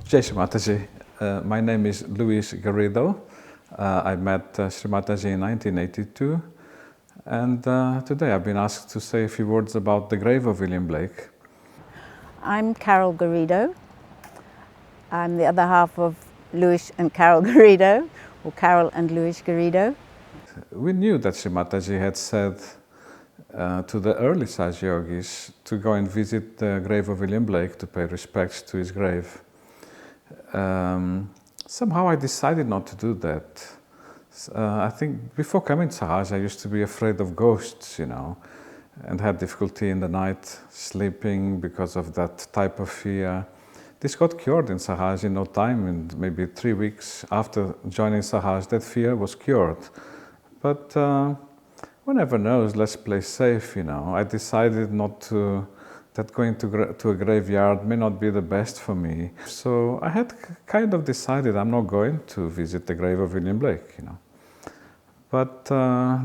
Jai Shri Mataji. My name is Luis Gurrido. I met Shri Mataji in 1982, and today I've been asked to say a few words about the grave of William Blake. I'm Carol Gurrido. I'm the other half of Luis and Carol Gurrido, or Carol and Luis Gurrido. We knew that Shri Mataji had said to the early Saj Yogis to go and visit the grave of William Blake to pay respects to his grave. Somehow I decided not to do that. I think before coming to Sahaj, I used to be afraid of ghosts, and had difficulty in the night sleeping because of that type of fear. This got cured in Sahaj in no time, in maybe 3 weeks after joining Sahaj, that fear was cured. But one never knows, let's play safe, I decided that going to a graveyard may not be the best for me. So I had kind of decided I'm not going to visit the grave of William Blake, But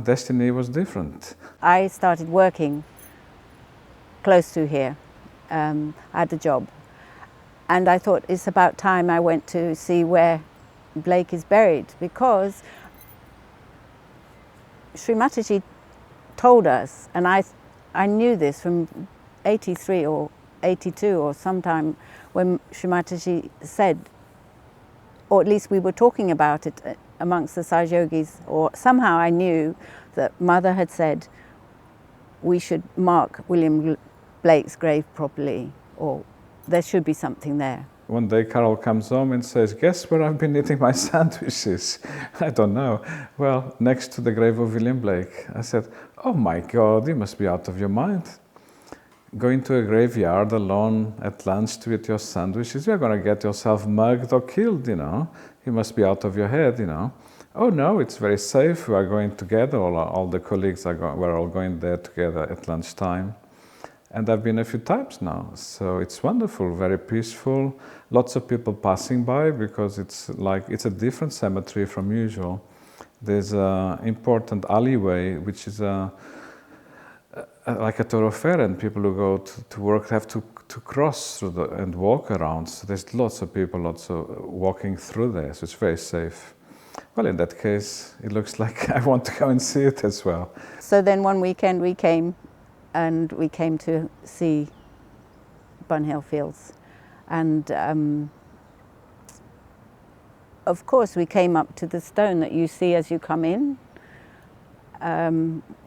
destiny was different. I started working close to here. I had a job. And I thought it's about time I went to see where Blake is buried, because Shri Mataji told us, and I knew this from 83 or 82 or sometime when Shri Mataji said, or at least we were talking about it amongst the Saj Yogis, or somehow I knew that Mother had said we should mark William Blake's grave properly, or there should be something there. One day Carol comes home and says, guess where I've been eating my sandwiches? I don't know. Well, next to the grave of William Blake. I said, oh my God, you must be out of your mind. Going to a graveyard alone at lunch to eat your sandwiches, you're going to get yourself mugged or killed, You must be out of your head, Oh no, it's very safe. We are going together. All the colleagues we're all going there together at lunchtime. And I've been a few times now, so it's wonderful, very peaceful. Lots of people passing by because it's a different cemetery from usual. There's an important alleyway, which is like a thoroughfare, and people who go to work have to cross through and walk around. So there's lots of people walking through there, so it's very safe. Well, in that case, it looks like I want to go and see it as well. So then one weekend we came to see Bunhill Fields. And of course we came up to the stone that you see as you come in.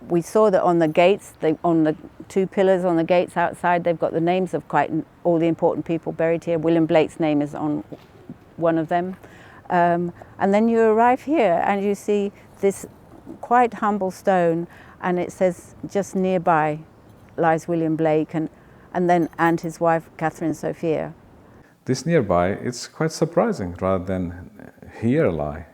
We saw that on the gates, on the 2 pillars on the gates outside, they've got the names of quite all the important people buried here. William Blake's name is on one of them. And then you arrive here and you see this quite humble stone, and it says just nearby lies William Blake and his wife Catherine Sophia. This nearby, it's quite surprising rather than here lie.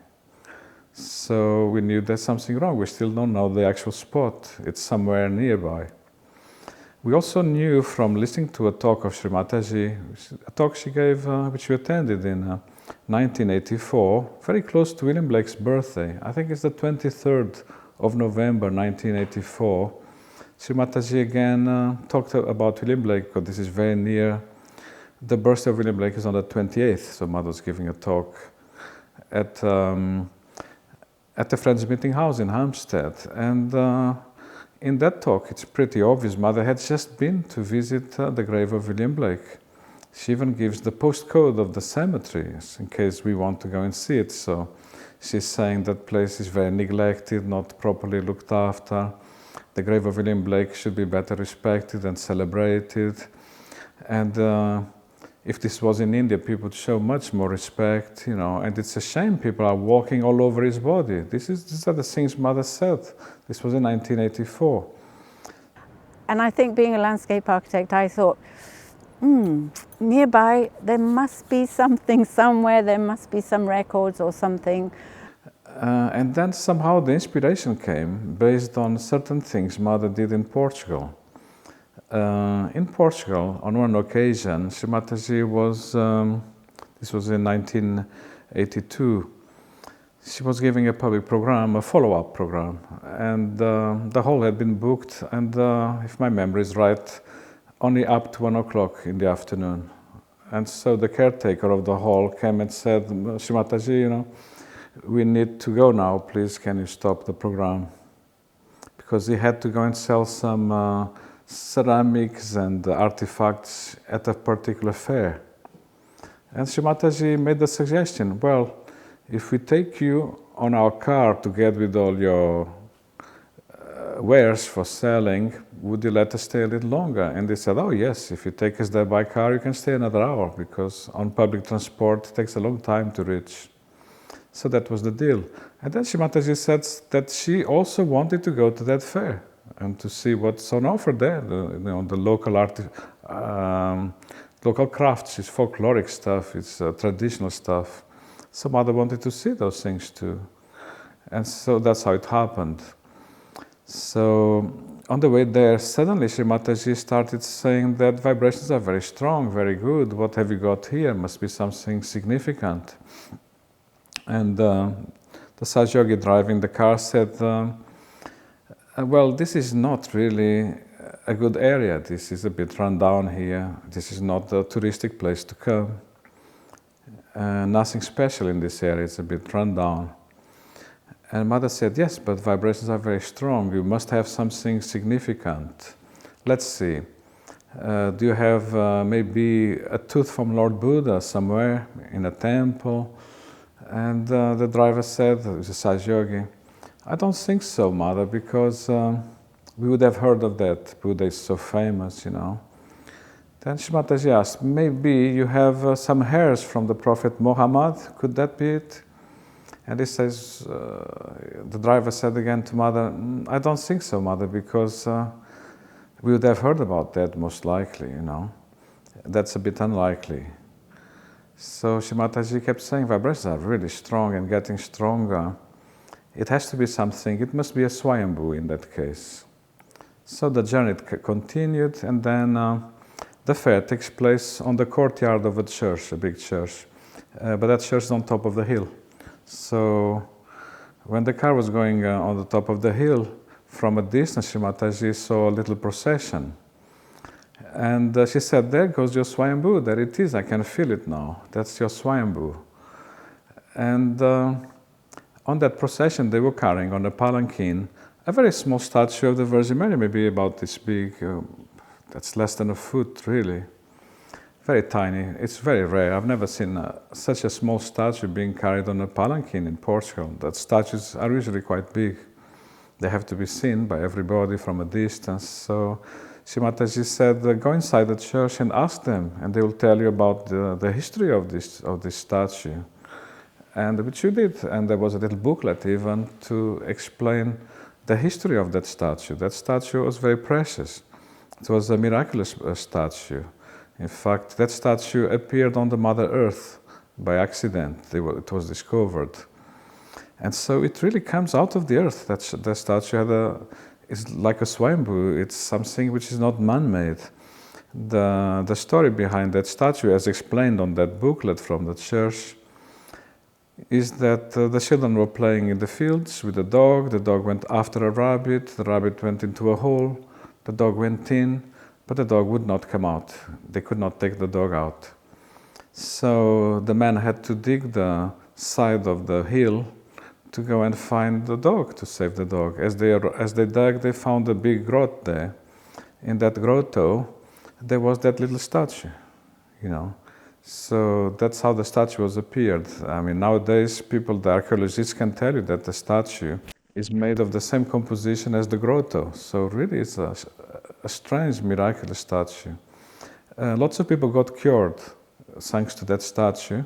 So we knew there's something wrong. We still don't know the actual spot. It's somewhere nearby. We also knew from listening to a talk of Shri Mataji, a talk she gave, which we attended in 1984, very close to William Blake's birthday. I think it's the 23rd of November 1984. Shri Mataji again talked about William Blake, because this is very near. The birthday of William Blake is on the 28th, so Mother was giving a talk at the Friends Meeting House in Hampstead. And in that talk, it's pretty obvious Mother had just been to visit the grave of William Blake. She even gives the postcode of the cemetery in case we want to go and see it. So she's saying that place is very neglected, not properly looked after. The grave of William Blake should be better respected and celebrated. And if this was in India, people would show much more respect, and it's a shame people are walking all over his body. These are the things Mother said. This was in 1984. And I think, being a landscape architect, I thought, nearby there must be something somewhere, there must be some records or something. And then somehow the inspiration came based on certain things Mother did in Portugal. In Portugal, on one occasion, Shri Mataji was, this was in 1982, she was giving a public program, a follow-up program, and the hall had been booked, and if my memory is right, only up to 1 o'clock in the afternoon. And so the caretaker of the hall came and said, Shrimataji, we need to go now, please can you stop the program? Because he had to go and sell some ceramics and artifacts at a particular fair. And Shrimataji made the suggestion, well, if we take you on our car to get with all your wares for selling, would you let us stay a little longer? And they said, oh yes, if you take us there by car, you can stay another hour, because on public transport it takes a long time to reach. So that was the deal. And then Shrimataji said that she also wanted to go to that fair and to see what's on offer there, the local local crafts, it's folkloric stuff, it's traditional stuff. So Mother wanted to see those things too. And so that's how it happened. So on the way there, suddenly Shrimataji started saying that vibrations are very strong, very good. What have you got here? Must be something significant. And the Sahaja driving the car said, well, this is not really a good area. This is a bit run down here. This is not a touristic place to come. Nothing special in this area. It's a bit run down. And Mother said, yes, but vibrations are very strong. You must have something significant. Let's see. Do you have maybe a tooth from Lord Buddha somewhere in a temple? And the driver said, the Sahaja, I don't think so, Mother, because we would have heard of that. Buddha is so famous, Then Shrimataji asked, maybe you have some hairs from the Prophet Muhammad? Could that be it? And he says, the driver said again to Mother, I don't think so, Mother, because we would have heard about that most likely, That's a bit unlikely. So Shrimataji kept saying, vibrations are really strong and getting stronger. It has to be something, it must be a Swayambhu in that case. So the journey continued, and then the fair takes place on the courtyard of a church, a big church. But that church is on top of the hill. So when the car was going on the top of the hill, from a distance, Shrimataji saw a little procession. And she said, there goes your Swayambhu, there it is, I can feel it now. That's your Swayambhu. And on that procession, they were carrying on a palanquin a very small statue of the Virgin Mary, maybe about this big, that's less than a foot, really. Very tiny. It's very rare. I've never seen such a small statue being carried on a palanquin in Portugal. That statues are usually quite big. They have to be seen by everybody from a distance. So Shrimataji said, go inside the church and ask them, and they will tell you about the history of this statue. And which you did. And there was a little booklet even to explain the history of that statue. That statue was very precious. It was a miraculous statue. In fact, that statue appeared on the Mother Earth by accident. It was discovered. And so it really comes out of the earth. The statue is like a Swayambhu. It's something which is not man-made. The story behind that statue, as explained on that booklet from the church, is that the children were playing in the fields with the dog went after a rabbit, the rabbit went into a hole, the dog went in, but the dog would not come out. They could not take the dog out. So the man had to dig the side of the hill to go and find the dog, to save the dog. As they dug, they found a big grot there. In that grotto, there was that little statue, So that's how the statue was appeared. I mean, nowadays, the archaeologists can tell you that the statue is made of the same composition as the grotto. So really, it's a strange, miraculous statue. Lots of people got cured thanks to that statue.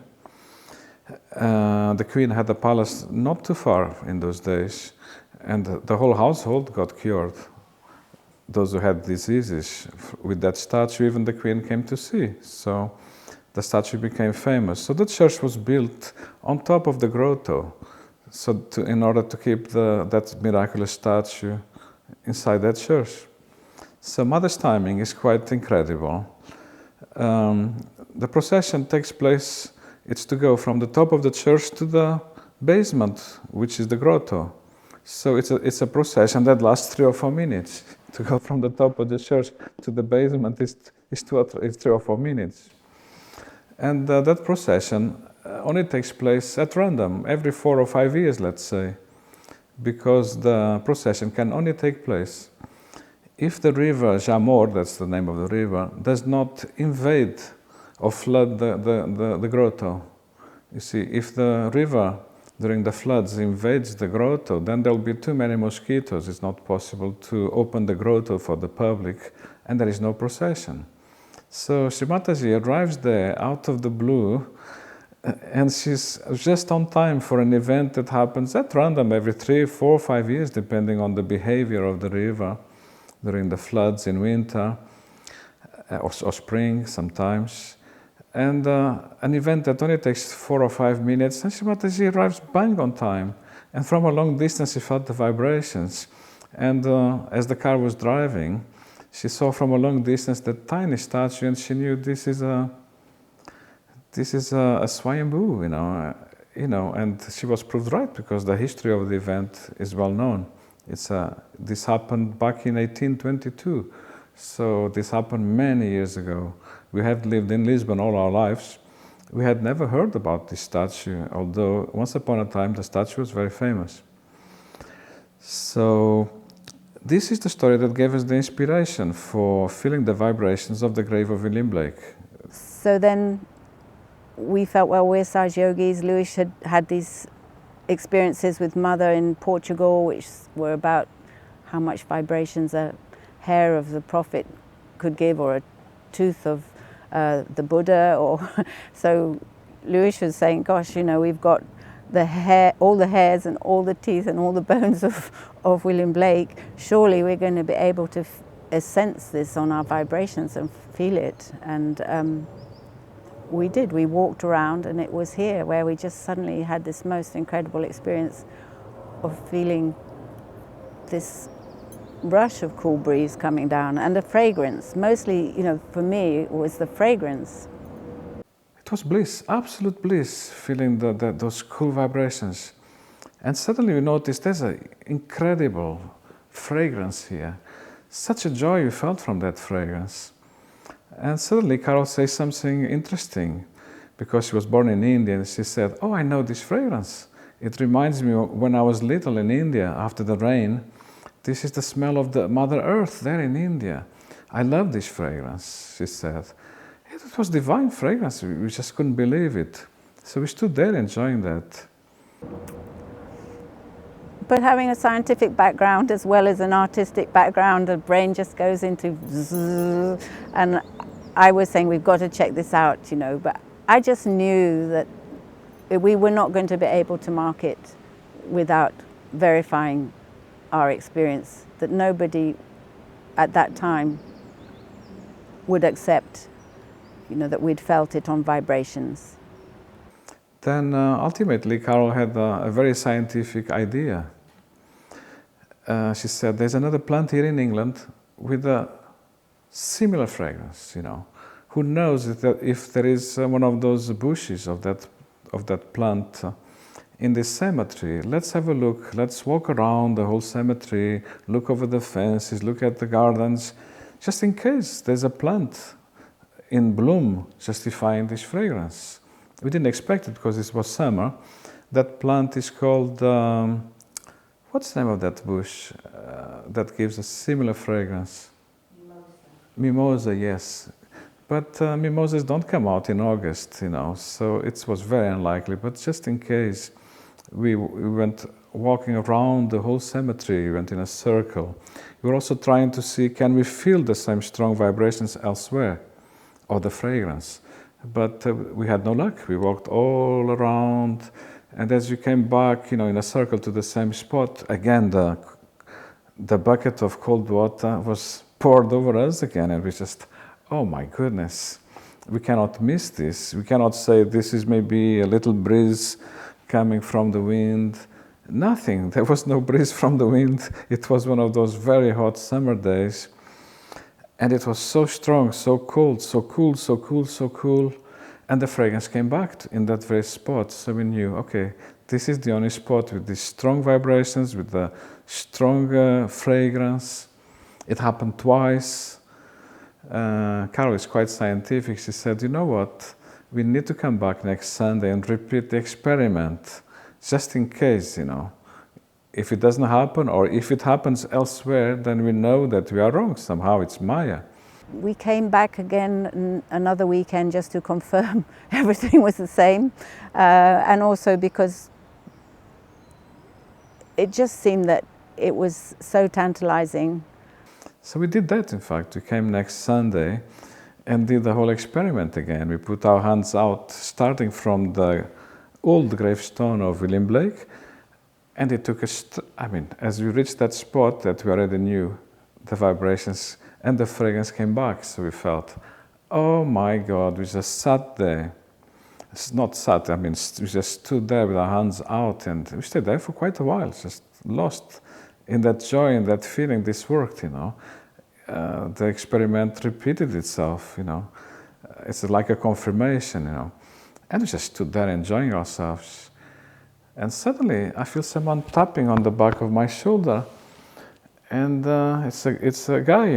The queen had a palace not too far in those days, and the whole household got cured. Those who had diseases with that statue, even the queen came to see. So the statue became famous. So the church was built on top of the grotto, in order to keep that miraculous statue inside that church. So Mother's timing is quite incredible. The procession takes place, it's to go from the top of the church to the basement, which is the grotto. So it's a procession that lasts 3 or 4 minutes. To go from the top of the church to the basement is 3 or 4 minutes. And that procession only takes place at random, every 4 or 5 years, let's say, because the procession can only take place if the river Jamor, that's the name of the river, does not invade or flood the grotto. You see, if the river during the floods invades the grotto, then there'll be too many mosquitoes. It's not possible to open the grotto for the public, and there is no procession. So Shri Mataji arrives there out of the blue, and she's just on time for an event that happens at random every 3, 4, 5 years, depending on the behavior of the river during the floods in winter or spring sometimes. And an event that only takes 4 or 5 minutes, and Shri Mataji arrives bang on time. And from a long distance, she felt the vibrations. And as the car was driving, she saw from a long distance that tiny statue, and she knew this is a Swayambhu, and she was proved right because the history of the event is well known. This happened back in 1822, so this happened many years ago. We had lived in Lisbon all our lives. We had never heard about this statue, although once upon a time the statue was very famous. So this is the story that gave us the inspiration for feeling the vibrations of the grave of William Blake. So then we felt, well, we're Saj Yogis. Luis had these experiences with Mother in Portugal, which were about how much vibrations a hair of the Prophet could give, or a tooth of the Buddha. So Luis was saying, gosh, we've got the hair, all the hairs and all the teeth and all the bones of William Blake. Surely we're going to be able to sense this on our vibrations and feel it. And we did. We walked around, and it was here where we just suddenly had this most incredible experience of feeling this rush of cool breeze coming down, and the fragrance. Mostly, for me, it was the fragrance. It was bliss, absolute bliss, feeling those cool vibrations. And suddenly we noticed there's an incredible fragrance here. Such a joy we felt from that fragrance. And suddenly Carol says something interesting, because she was born in India, and she said, oh, I know this fragrance. It reminds me of when I was little in India after the rain. This is the smell of the Mother Earth there in India. I love this fragrance, she said. It was divine fragrance. We just couldn't believe it. So we stood there enjoying that. But having a scientific background as well as an artistic background, the brain just goes into zzz, and I was saying, we've got to check this out, but I just knew that we were not going to be able to market without verifying our experience, that nobody at that time would accept, that we'd felt it on vibrations. Then ultimately Carol had a very scientific idea. She said, there's another plant here in England with a similar fragrance, Who knows if there is one of those bushes of that plant in this cemetery. Let's have a look. Let's walk around the whole cemetery, look over the fences, look at the gardens, just in case there's a plant in bloom justifying this fragrance. We didn't expect it because it was summer. That plant is called, what's the name of that bush that gives a similar fragrance? Mimosa, yes. But mimosas don't come out in August, so it was very unlikely. But just in case, we went walking around the whole cemetery, we went in a circle. We were also trying to see, can we feel the same strong vibrations elsewhere, or the fragrance? But we had no luck. We walked all around, and as we came back, in a circle to the same spot, again the bucket of cold water was poured over us again, and we just, oh my goodness, we cannot miss this. We cannot say this is maybe a little breeze coming from the wind. Nothing. There was no breeze from the wind. It was one of those very hot summer days. And it was so strong, so cold, so cool, so cool, so cool. And the fragrance came back in that very spot. So we knew, okay, this is the only spot with these strong vibrations, with the strong fragrance. It happened twice. Carol is quite scientific. She said, you know what? we need to come back next Sunday and repeat the experiment, just in case, If it doesn't happen, or if it happens elsewhere, then we know that we are wrong. Somehow it's Maya. We came back again another weekend just to confirm everything was the same, and also because it just seemed that it was so tantalizing. So we did that, in fact. We came next Sunday and did the whole experiment again. We put our hands out, starting from the old gravestone of William Blake, and it took us, as we reached that spot that we already knew, the vibrations and the fragrance came back. So we felt, oh my God, we just sat there. It's not sat, we just stood there with our hands out, and we stayed there for quite a while, just lost in that joy and that feeling this worked, The experiment repeated itself, It's like a confirmation, And we just stood there enjoying ourselves. And suddenly I feel someone tapping on the back of my shoulder. And it's a guy,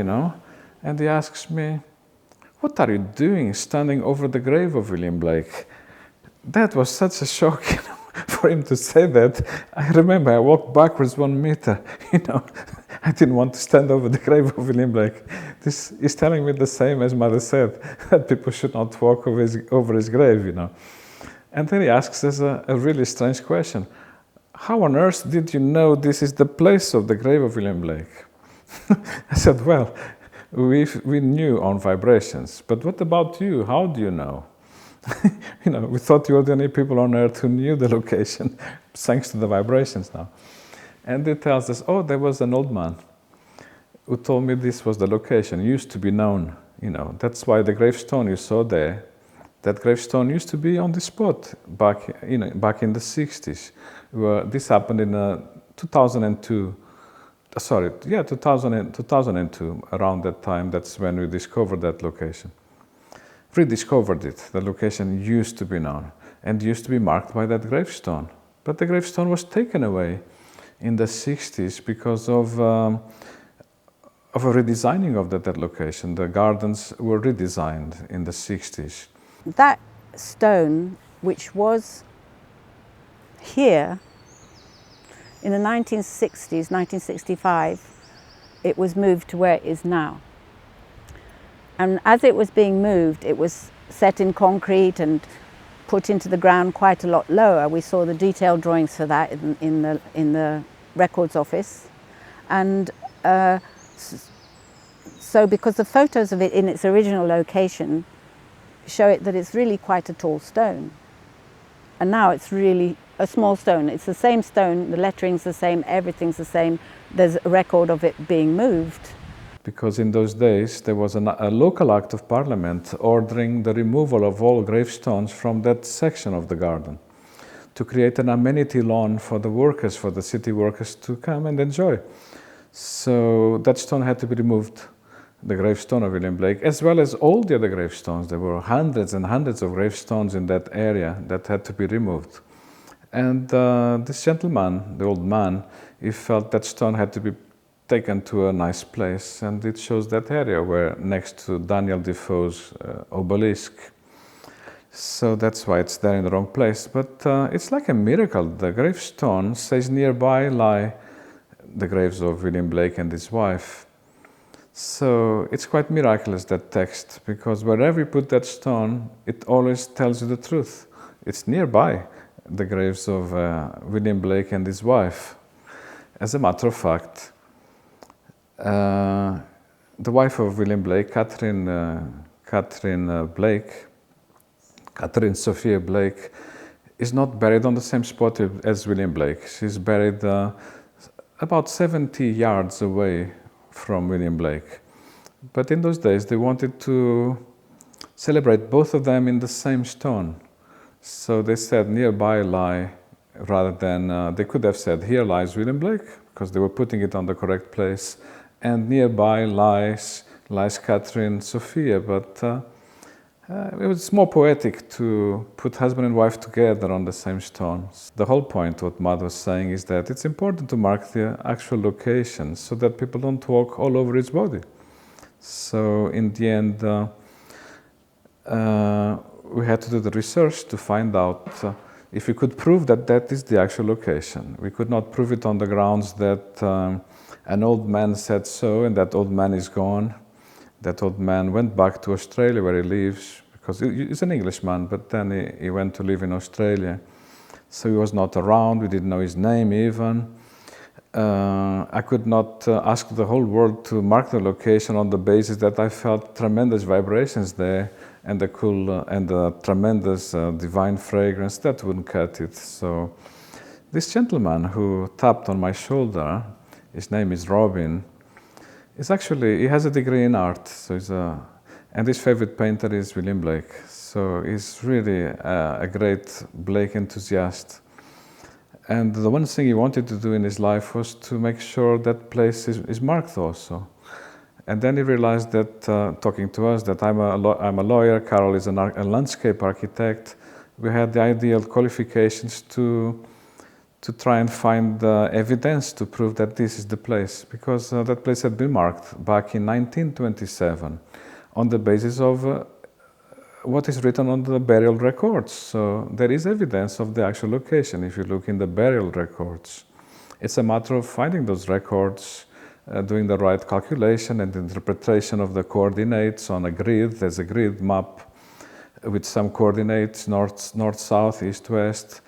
And he asks me, "What are you doing standing over the grave of William Blake?" That was such a shock, for him to say that. I remember I walked backwards 1 meter, I didn't want to stand over the grave of William Blake. This is telling me the same as Mother said, that people should not walk over his grave, And then he asks us a really strange question. "How on earth did you know this is the place of the grave of William Blake?" I said, "Well, we knew on vibrations, but what about you? How do you know?" We thought you were the only people on earth who knew the location, thanks to the vibrations now. And he tells us, "Oh, there was an old man who told me this was the location, used to be known, That's why the gravestone you saw there, that gravestone used to be on the spot back in the 60s. This happened in 2002. 2002, around that time, that's when we discovered that location. Rediscovered it. The location used to be known and used to be marked by that gravestone. But the gravestone was taken away in the 60s because of a redesigning of that location. The gardens were redesigned in the 60s. That stone, which was here in the 1960s, 1965, it was moved to where it is now. And as it was being moved, it was set in concrete and put into the ground quite a lot lower. We saw the detailed drawings for that in the records office. And so because the photos of it in its original location show it that it's really quite a tall stone. And now it's really a small stone. It's the same stone, the lettering's the same, everything's the same. There's a record of it being moved. Because in those days there was a local act of parliament ordering the removal of all gravestones from that section of the garden to create an amenity lawn for the workers, for the city workers to come and enjoy. So that stone had to be removed, the gravestone of William Blake, as well as all the other gravestones. There were hundreds and hundreds of gravestones in that area that had to be removed. And this gentleman, the old man, he felt that stone had to be taken to a nice place, and it shows that area where next to Daniel Defoe's obelisk. So that's why it's there in the wrong place. But it's like a miracle. The gravestone says nearby lie the graves of William Blake and his wife. So it's quite miraculous, that text, because wherever you put that stone, it always tells you the truth. It's nearby the graves of William Blake and his wife. As a matter of fact, the wife of William Blake, Catherine Sophia Blake, is not buried on the same spot as William Blake. She's buried about 70 yards away from William Blake. But in those days, they wanted to celebrate both of them in the same stone. So they said nearby lie, rather than, they could have said here lies William Blake, because they were putting it on the correct place, and nearby lies Catherine Sophia, but it was more poetic to put husband and wife together on the same stone. The whole point, what Mad was saying, is that it's important to mark the actual location so that people don't walk all over his body. So in the end, we had to do the research to find out if we could prove that that is the actual location. We could not prove it on the grounds that an old man said so, and that old man is gone. That old man went back to Australia where he lives, because he's an Englishman, but then he went to live in Australia. So he was not around, we didn't know his name even. I could not ask the whole world to mark the location on the basis that I felt tremendous vibrations there and the cool and the tremendous divine fragrance. That wouldn't cut it. So this gentleman who tapped on my shoulder, his name is Robin, is actually, he has a degree in art. So and his favorite painter is William Blake. So he's really a great Blake enthusiast. And the one thing he wanted to do in his life was to make sure that place is marked also. And then he realized that, talking to us, that I'm a lawyer, Carol is a landscape architect. We had the ideal qualifications to try and find evidence to prove that this is the place, because that place had been marked back in 1927 on the basis of what is written on the burial records. So there is evidence of the actual location if you look in the burial records. It's a matter of finding those records, doing the right calculation and interpretation of the coordinates on a grid. There's a grid map with some coordinates, north, south, east, west.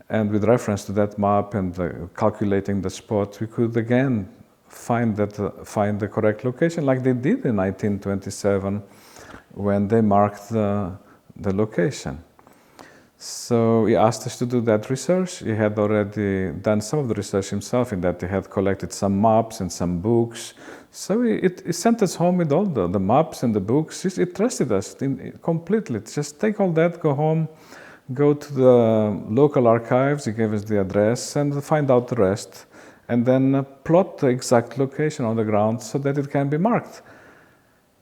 And with reference to that map and calculating the spot, we could again find the correct location, like they did in 1927 when they marked the location. So he asked us to do that research. He had already done some of the research himself in that he had collected some maps and some books. So he sent us home with all the maps and the books. He trusted us completely. Just take all that, go home, go to the local archives. He gave us the address and find out the rest. And then plot the exact location on the ground so that it can be marked.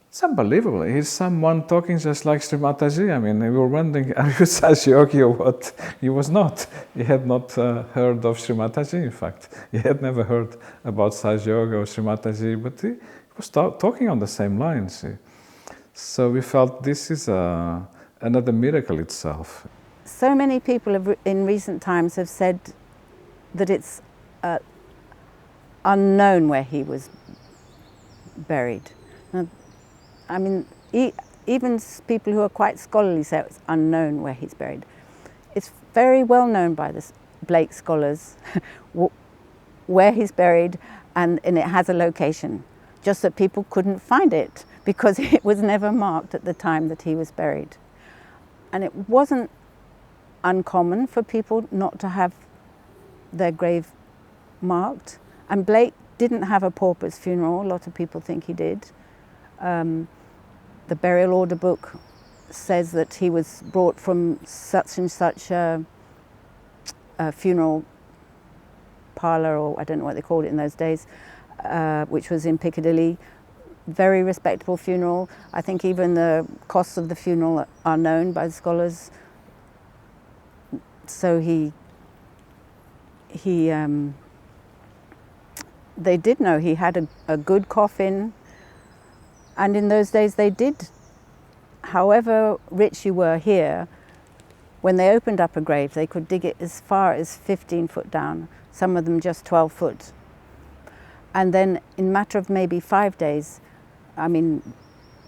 It's unbelievable. He's someone talking just like Sri Mataji. I mean, we were wondering, are you Sahaja-yogi or what? He was not. He had not heard of Sri Mataji, in fact. He had never heard about Sahaja-yoga or Sri Mataji, but he was talking on the same lines. So we felt this is another miracle itself. So many people in recent times have said that it's unknown where he was buried. Now, I mean, even people who are quite scholarly say it's unknown where he's buried. It's very well known by the Blake scholars where he's buried, and it has a location, just that people couldn't find it because it was never marked at the time that he was buried. And it wasn't uncommon for people not to have their grave marked. And Blake didn't have a pauper's funeral. A lot of people think he did. The burial order book says that he was brought from such and such a funeral parlour, or I don't know what they called it in those days, which was in Piccadilly. Very respectable funeral. I think even the costs of the funeral are known by the scholars. So they did know he had a good coffin. And in those days they did, however rich you were here, when they opened up a grave, they could dig it as far as 15 foot down, some of them just 12 foot. And then in a matter of maybe 5 days, I mean,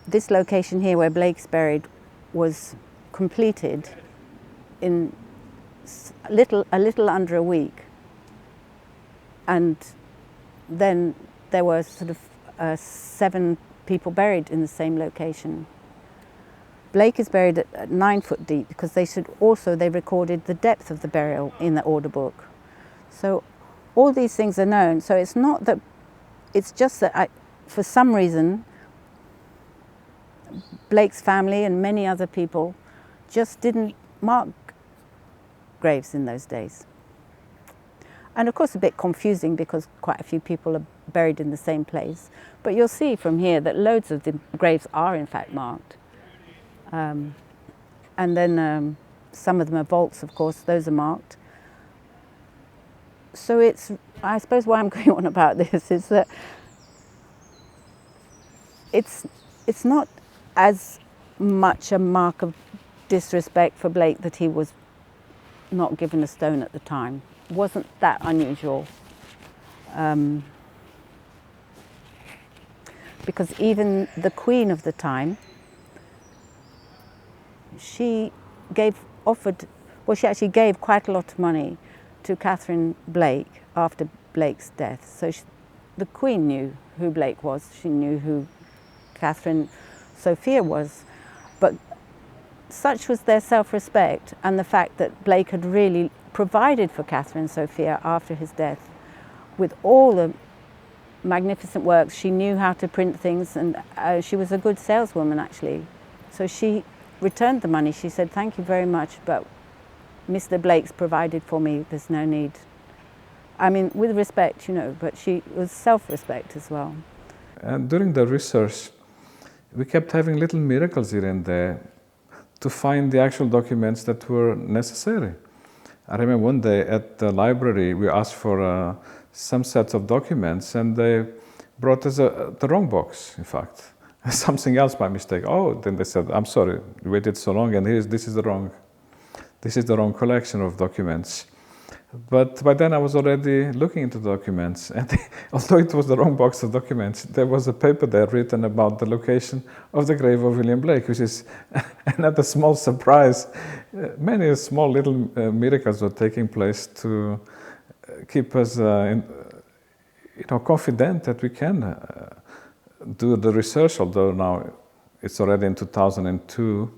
this location here where Blake's buried was completed in a little under a week. And then there were sort of 7 people buried in the same location. Blake is buried at 9 foot deep because they recorded the depth of the burial in the order book. So all these things are known. So it's not that, it's just that for some reason, Blake's family and many other people just didn't mark graves in those days. And of course a bit confusing because quite a few people are buried in the same place. But you'll see from here that loads of the graves are in fact marked. And then some of them are vaults, of course, those are marked. So I suppose why I'm going on about this is that it's not as much a mark of disrespect for Blake that he was not given a stone at the time. It wasn't that unusual. Because even the Queen of the time, she actually gave quite a lot of money to Catherine Blake after Blake's death. So the Queen knew who Blake was. She knew who Catherine Sophia was. But such was their self-respect and the fact that Blake had really provided for Catherine Sophia after his death with all the magnificent works. She knew how to print things, and she was a good saleswoman actually. So she returned the money. She said, "Thank you very much, but Mr. Blake's provided for me, there's no need." I mean, with respect, you know, but she was self-respect as well. And during the research, we kept having little miracles here and there to find the actual documents that were necessary. I remember one day at the library, we asked for some sets of documents, and they brought us the wrong box, in fact. Something else by mistake. Oh, then they said, "I'm sorry, you waited so long, and this is the wrong collection of documents." But by then I was already looking into documents, and although it was the wrong box of documents, there was a paper there written about the location of the grave of William Blake, which is another small surprise. Many small little miracles were taking place to keep us confident that we can do the research, although now it's already in 2002,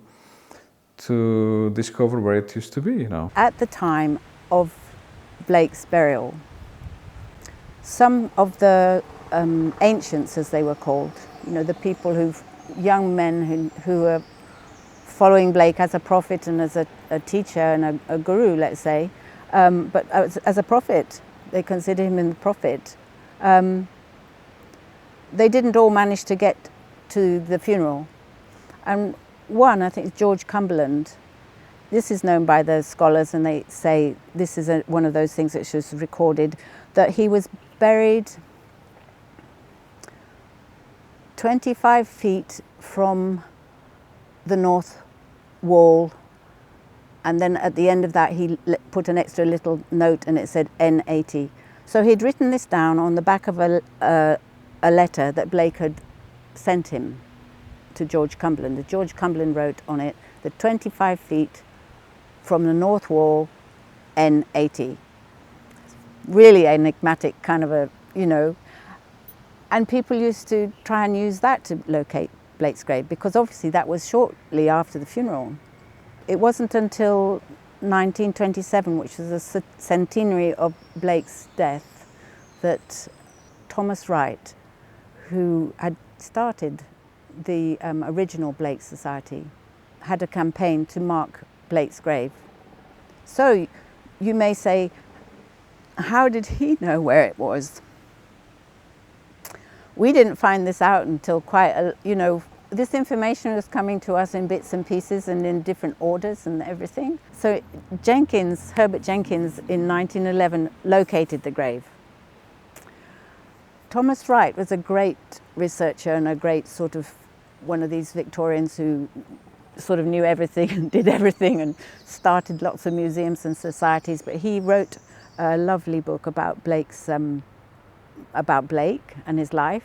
to discover where it used to be, you know. At the time of Blake's burial, some of the ancients, as they were called, you know, the people young men who were following Blake as a prophet and as a teacher and a guru, let's say, but as a prophet, they consider him a prophet. They didn't all manage to get to the funeral. And one, I think, is George Cumberland. This is known by the scholars, and they say this is one of those things that was recorded, that he was buried 25 feet from the north wall, and then at the end of that he put an extra little note and it said N80. So he'd written this down on the back of a letter that Blake had sent him to George Cumberland. George Cumberland wrote on it the 25 feet from the north wall, N80. Really enigmatic kind of a, you know. And people used to try and use that to locate Blake's grave, because obviously that was shortly after the funeral. It wasn't until 1927, which was the centenary of Blake's death, that Thomas Wright, who had started the original Blake Society, had a campaign to mark Blake's grave. So you may say, how did he know where it was? We didn't find this out until this information was coming to us in bits and pieces and in different orders and everything. So Herbert Jenkins in 1911 located the grave. Thomas Wright was a great researcher and a great sort of one of these Victorians who sort of knew everything and did everything and started lots of museums and societies, but he wrote a lovely book about Blake and his life,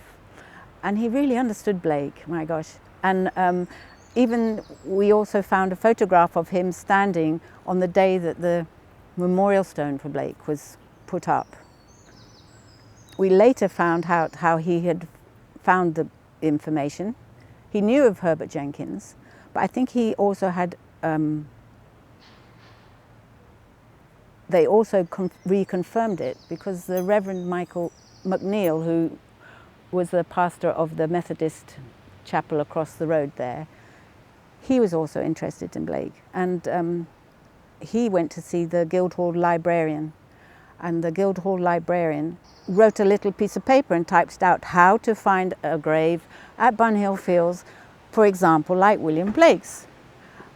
and he really understood Blake, my gosh. And even we also found a photograph of him standing on the day that the memorial stone for Blake was put up. We later found out how he had found the information. He knew of Herbert Jenkins, but I think he also had, they also reconfirmed it, because the Reverend Michael McNeil, who was the pastor of the Methodist chapel across the road there, he was also interested in Blake. And he went to see the Guildhall librarian, and the Guildhall librarian wrote a little piece of paper and typed out how to find a grave at Bunhill Fields, for example, like William Blake's.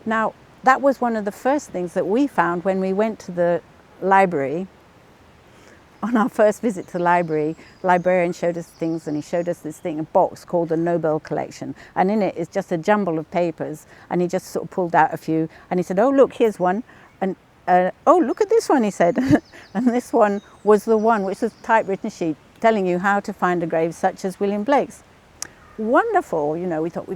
Now, that was one of the first things that we found when we went to the library on our first visit to the library, the librarian showed us things, and he showed us this thing, a box called the Nobel Collection. And in it is just a jumble of papers. And he just sort of pulled out a few. And he said, oh, look, here's one. And oh, look at this one, he said. And this one was the one which was a typewritten sheet telling you how to find a grave such as William Blake's. Wonderful, you know, we thought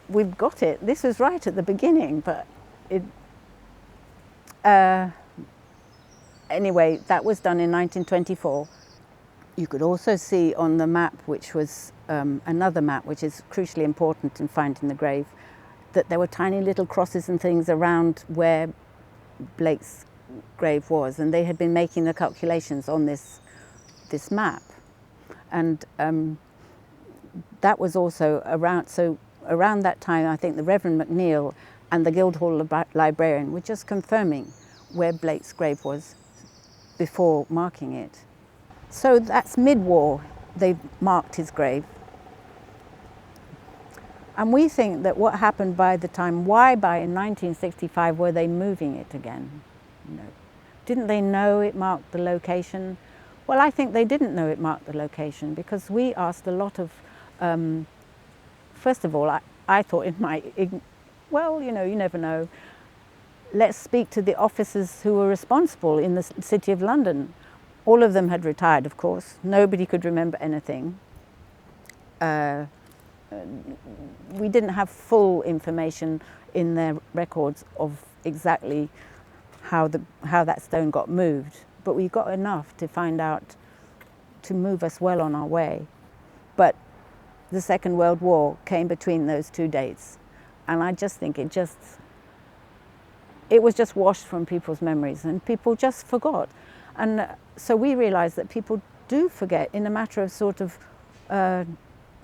we've got it. This was right at the beginning, but it... Anyway, that was done in 1924. You could also see on the map, which was another map, which is crucially important in finding the grave, that there were tiny little crosses and things around where Blake's grave was, and they had been making the calculations on this map. And that was also around, so around that time, I think the Reverend McNeill and the Guildhall librarian were just confirming where Blake's grave was before marking it. So that's mid-war, they marked his grave. And we think that what happened by the time, why by in 1965 were they moving it again? You know, didn't they know it marked the location? Well, I think they didn't know it marked the location because we asked a lot of, first of all, I thought it might, well, you know, you never know. Let's speak to the officers who were responsible in the City of London. All of them had retired, of course. Nobody could remember anything. We didn't have full information in their records of exactly how that stone got moved, but we got enough to find out, to move us well on our way. But the Second World War came between those two dates, and I just think it was just washed from people's memories, and people just forgot. And so we realized that people do forget in a matter of sort of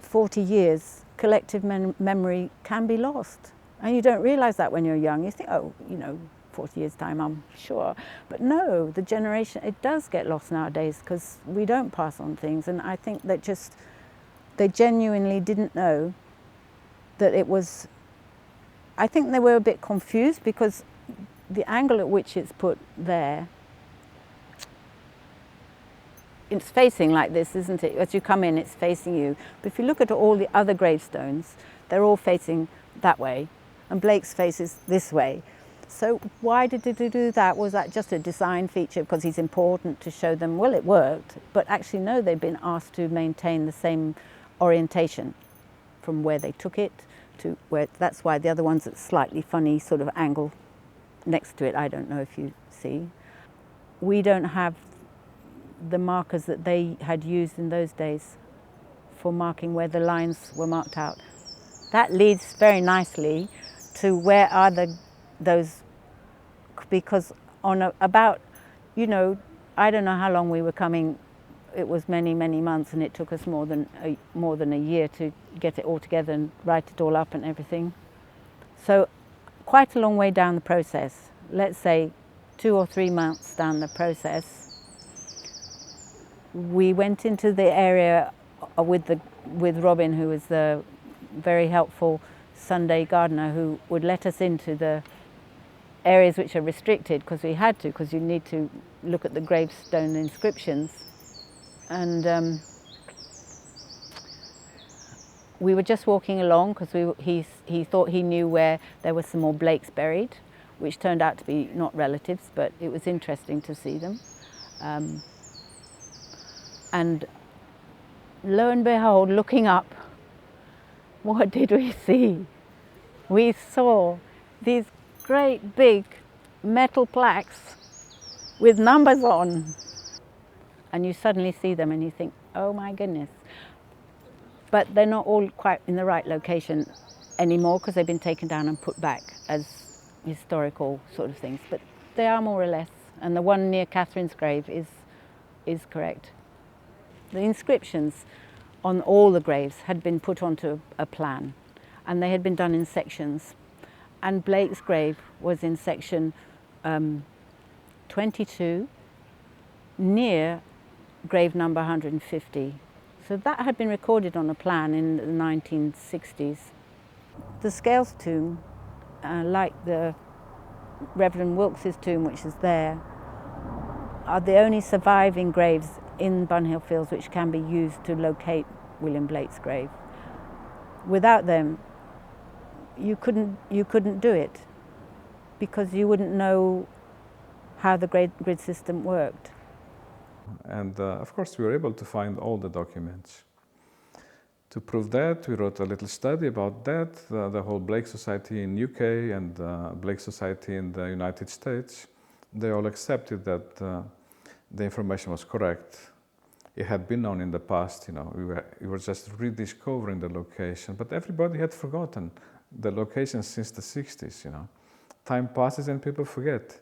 40 years. Collective memory can be lost. And you don't realize that when you're young. You think, oh, you know, 40 years' time, I'm sure. But no, the generation, it does get lost nowadays because we don't pass on things. And I think that they genuinely didn't know that it was, I think they were a bit confused because the angle at which it's put there, it's facing like this, isn't it? As you come in, it's facing you. But if you look at all the other gravestones, they're all facing that way, and Blake's face is this way. So why did they do that? Was that just a design feature because he's important to show them, well, it worked, but actually no, they've been asked to maintain the same orientation from where they took it to where, that's why the other one's at slightly funny sort of angle next to it. I don't know if you see. We don't have the markers that they had used in those days for marking where the lines were marked out. That leads very nicely to where are those, because about, you know, I don't know how long we were coming. It was many, many months, and it took us more than a year to get it all together and write it all up and everything. So quite a long way down the process, let's say 2 or 3 months down the process, we went into the area with Robin, who was the very helpful Sunday gardener who would let us into the areas which are restricted because we had to, because you need to look at the gravestone inscriptions. And we were just walking along because he thought he knew where there were some more Blakes buried, which turned out to be not relatives, but it was interesting to see them. And lo and behold, looking up, what did we see? We saw these great big metal plaques with numbers on. And you suddenly see them and you think, oh my goodness. But they're not all quite in the right location anymore because they've been taken down and put back as historical sort of things. But they are more or less. And the one near Catherine's grave is correct. The inscriptions on all the graves had been put onto a plan, and they had been done in sections. And Blake's grave was in section 22, near grave number 150. So that had been recorded on a plan in the 1960s. The Scales tomb, like the Reverend Wilkes's tomb, which is there, are the only surviving graves in Bunhill Fields which can be used to locate William Blake's grave. Without them, you couldn't do it, because you wouldn't know how the grid system worked. And of course, we were able to find all the documents. To prove that, we wrote a little study about that. The whole Blake Society in UK and Blake Society in the United States, they all accepted that the information was correct. It had been known in the past, you know, we were just rediscovering the location, but everybody had forgotten the location since the 60s, you know. Time passes and people forget.